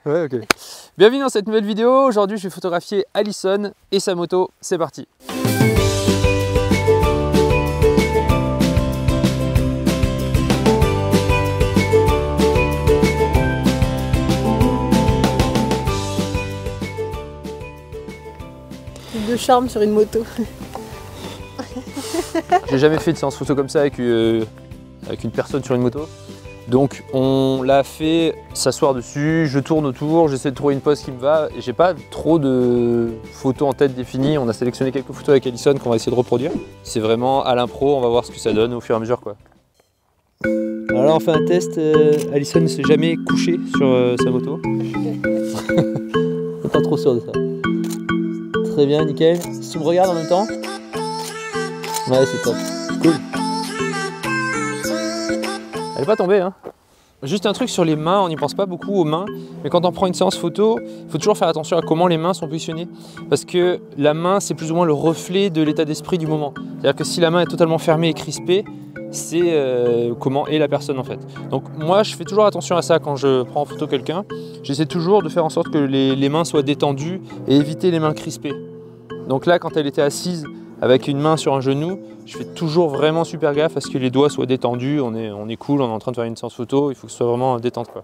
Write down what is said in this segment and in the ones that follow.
Ouais, ok. Bienvenue dans cette nouvelle vidéo. Aujourd'hui, je vais photographier Alison et sa moto. C'est parti. De charme sur une moto. J'ai jamais fait de séance photo comme ça avec une personne sur une moto. Donc on l'a fait s'asseoir dessus, je tourne autour, j'essaie de trouver une pose qui me va. Et j'ai pas trop de photos en tête définies. On a sélectionné quelques photos avec Alison qu'on va essayer de reproduire. C'est vraiment à l'impro, on va voir ce que ça donne au fur et à mesure, quoi. Alors là on fait un test, Alison ne s'est jamais couchée sur sa moto. Pas trop sûr de ça. Très bien, nickel. Si tu me regardes en même temps. Ouais, c'est top. Cool. Elle est pas tombée, hein. Juste un truc sur les mains, on n'y pense pas beaucoup aux mains, mais quand on prend une séance photo, il faut toujours faire attention à comment les mains sont positionnées, parce que la main, c'est plus ou moins le reflet de l'état d'esprit du moment. C'est-à-dire que si la main est totalement fermée et crispée, c'est comment est la personne en fait. Donc moi, je fais toujours attention à ça quand je prends en photo quelqu'un. J'essaie toujours de faire en sorte que les mains soient détendues et éviter les mains crispées. Donc là, quand elle était assise avec une main sur un genou, je fais toujours vraiment super gaffe à ce que les doigts soient détendus, on est cool, on est en train de faire une séance photo, il faut que ce soit vraiment détente, quoi.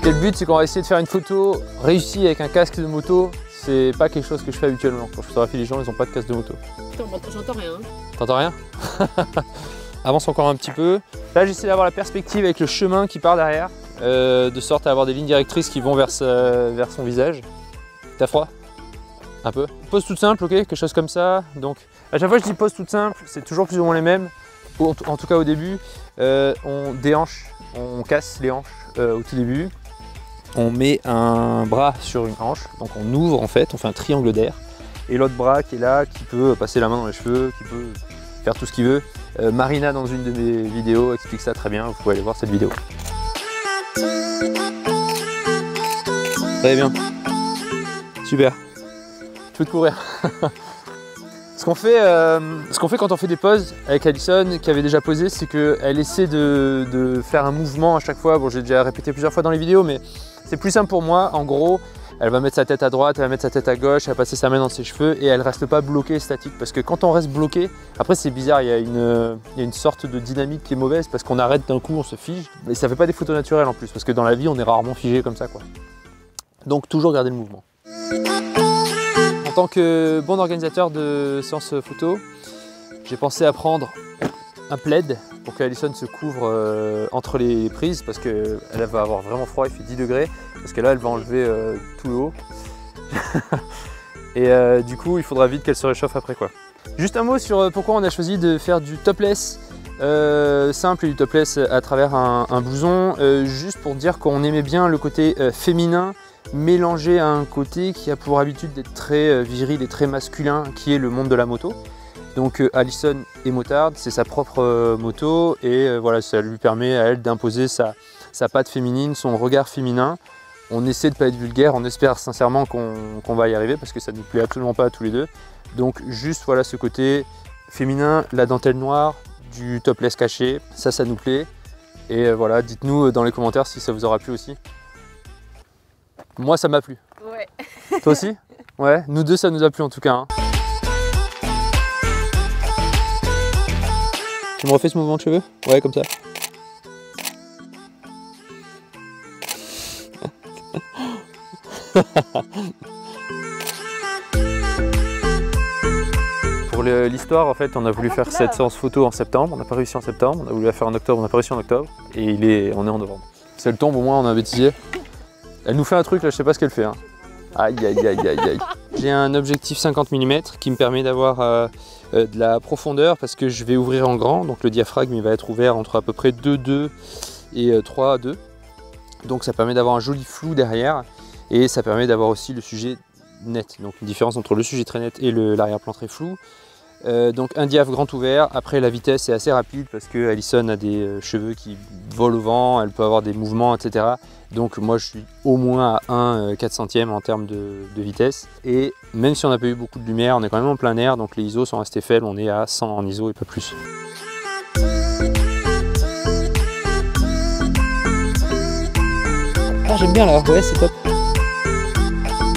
Et le but, c'est qu'on va essayer de faire une photo réussie avec un casque de moto. C'est pas quelque chose que je fais habituellement. Quand je photographie les gens, ils n'ont pas de casque de moto. J'entends rien. T'entends rien? Avance encore un petit peu. Là, j'essaie d'avoir la perspective avec le chemin qui part derrière, de sorte à avoir des lignes directrices qui vont vers son visage. T'as froid? Un peu. Pose toute simple, ok? Quelque chose comme ça. Donc, à chaque fois que je dis pose toute simple, c'est toujours plus ou moins les mêmes. En tout cas au début, on déhanche, on casse les hanches au tout début. On met un bras sur une hanche, donc on ouvre en fait, on fait un triangle d'air. Et l'autre bras qui est là, qui peut passer la main dans les cheveux, qui peut faire tout ce qu'il veut. Marina, dans une de mes vidéos, explique ça très bien, vous pouvez aller voir cette vidéo. Très bien. Super. Tu peux te courir. Ce qu'on fait quand on fait des poses avec Alison, qui avait déjà posé, c'est qu'elle essaie de faire un mouvement à chaque fois. Bon, j'ai déjà répété plusieurs fois dans les vidéos, mais c'est plus simple pour moi. En gros, elle va mettre sa tête à droite, elle va mettre sa tête à gauche, elle va passer sa main dans ses cheveux et elle reste pas bloquée, statique. Parce que quand on reste bloqué, après c'est bizarre, il y a une sorte de dynamique qui est mauvaise parce qu'on arrête d'un coup, on se fige. Et ça fait pas des photos naturelles en plus, parce que dans la vie, on est rarement figé comme ça, quoi. Donc toujours garder le mouvement. En tant que bon organisateur de séances photo, j'ai pensé à prendre un plaid pour qu'Alison se couvre entre les prises parce qu'elle va avoir vraiment froid, il fait 10 degrés, parce que là elle va enlever tout le haut. Et du coup il faudra vite qu'elle se réchauffe après, quoi. Juste un mot sur pourquoi on a choisi de faire du topless simple et du topless à travers un blouson, juste pour dire qu'on aimait bien le côté féminin mélangé à un côté qui a pour habitude d'être très viril et très masculin, qui est le monde de la moto. Donc Alison est motarde, c'est sa propre moto et voilà, ça lui permet à elle d'imposer sa patte féminine, son regard féminin. On essaie de ne pas être vulgaire, on espère sincèrement qu'on va y arriver parce que ça ne nous plaît absolument pas à tous les deux. Donc juste voilà ce côté féminin, la dentelle noire, du topless caché, ça nous plaît. Et voilà, dites-nous dans les commentaires si ça vous aura plu aussi. Moi ça m'a plu. Ouais. Toi aussi? Ouais, nous deux ça nous a plu en tout cas, hein. Tu me refais ce mouvement de cheveux? Ouais, comme ça. Pour l'histoire, en fait, on a voulu faire cette séance photo en septembre. On n'a pas réussi en septembre. On a voulu la faire en octobre. On n'a pas réussi en octobre. Et on est en novembre. Si elle tombe, au moins, on a un bêtisier. Elle nous fait un truc, là, je sais pas ce qu'elle fait, hein. Aïe, aïe, aïe, aïe, aïe. J'ai un objectif 50 mm qui me permet d'avoir de la profondeur parce que je vais ouvrir en grand. Donc le diaphragme il va être ouvert entre à peu près 2,2 et 3,2. Donc ça permet d'avoir un joli flou derrière et ça permet d'avoir aussi le sujet net. Donc une différence entre le sujet très net et l'arrière-plan très flou. Donc un diaph grand ouvert. Après la vitesse est assez rapide parce que Alison a des cheveux qui vole au vent, elle peut avoir des mouvements, etc. Donc moi je suis au moins à 1/400e en termes de vitesse. Et même si on n'a pas eu beaucoup de lumière, on est quand même en plein air, donc les ISO sont restés faibles, on est à 100 en ISO et pas plus. Ah j'aime bien là, ouais c'est top.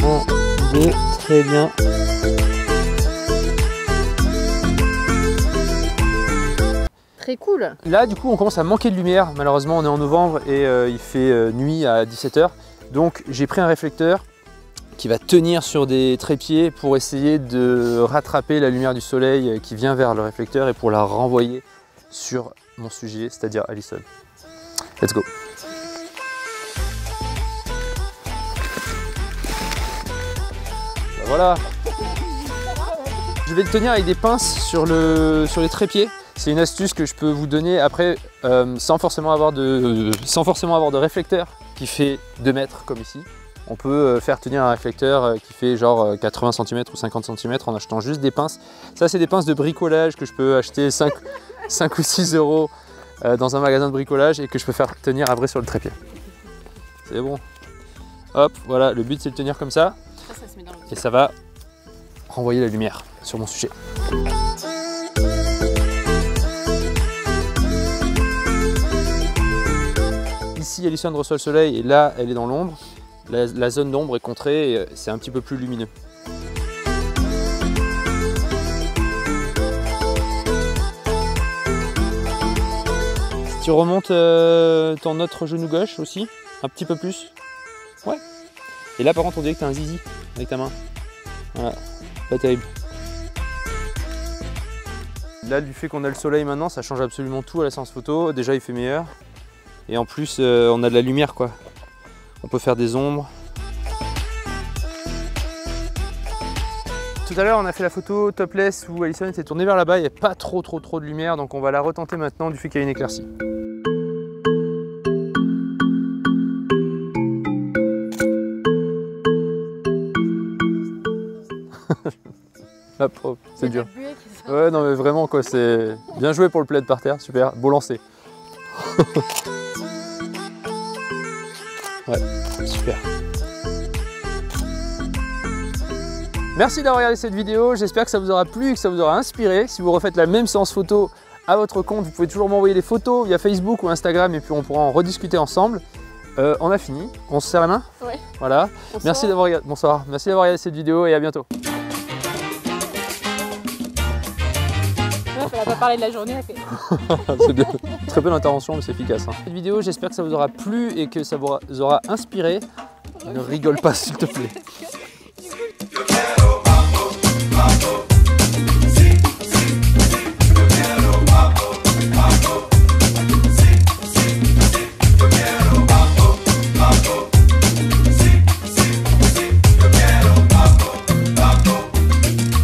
1, 2, très bien. Très cool. Là du coup on commence à manquer de lumière, malheureusement on est en novembre et il fait nuit à 17 h. Donc j'ai pris un réflecteur qui va tenir sur des trépieds pour essayer de rattraper la lumière du soleil qui vient vers le réflecteur et pour la renvoyer sur mon sujet, c'est-à-dire Alison. Let's go. Voilà. Je vais le tenir avec des pinces sur les trépieds. C'est une astuce que je peux vous donner après sans forcément avoir de réflecteur qui fait 2 mètres comme ici. On peut faire tenir un réflecteur qui fait genre 80 cm ou 50 cm en achetant juste des pinces. Ça c'est des pinces de bricolage que je peux acheter 5 ou 6 € dans un magasin de bricolage et que je peux faire tenir après sur le trépied. C'est bon. Hop, voilà, le but c'est de tenir comme ça. Ça se met dans le... Et ça va renvoyer la lumière sur mon sujet. Ici, Alison reçoit le soleil et là, elle est dans l'ombre. La zone d'ombre est contrée et c'est un petit peu plus lumineux. Si tu remontes ton autre genou gauche aussi, un petit peu plus. Ouais. Et là, par contre, on dirait que tu as un zizi avec ta main. Voilà, pas terrible. Là, du fait qu'on a le soleil maintenant, ça change absolument tout à la séance photo. Déjà, il fait meilleur. Et en plus, on a de la lumière, quoi. On peut faire des ombres. Tout à l'heure, on a fait la photo topless où Alison était tournée vers là-bas. Il n'y a pas trop de lumière, donc on va la retenter maintenant du fait qu'il y a une éclaircie. Hop, c'est dur. Ouais, non mais vraiment quoi, c'est bien joué pour le plaid par terre, super, beau lancer. Ouais, super. Merci d'avoir regardé cette vidéo, j'espère que ça vous aura plu et que ça vous aura inspiré. Si vous refaites la même séance photo à votre compte, vous pouvez toujours m'envoyer des photos via Facebook ou Instagram et puis on pourra en rediscuter ensemble. On a fini, on se serre la main? Ouais. Voilà. Bonsoir. Merci d'avoir regardé... Bonsoir. Merci d'avoir regardé cette vidéo et à bientôt. Elle n'a pas parlé de la journée, elle fait... C'est bien. Très peu d'intervention, mais c'est efficace. Hein. Cette vidéo, j'espère que ça vous aura plu et que ça vous aura inspiré. Ne rigole pas, s'il te plaît.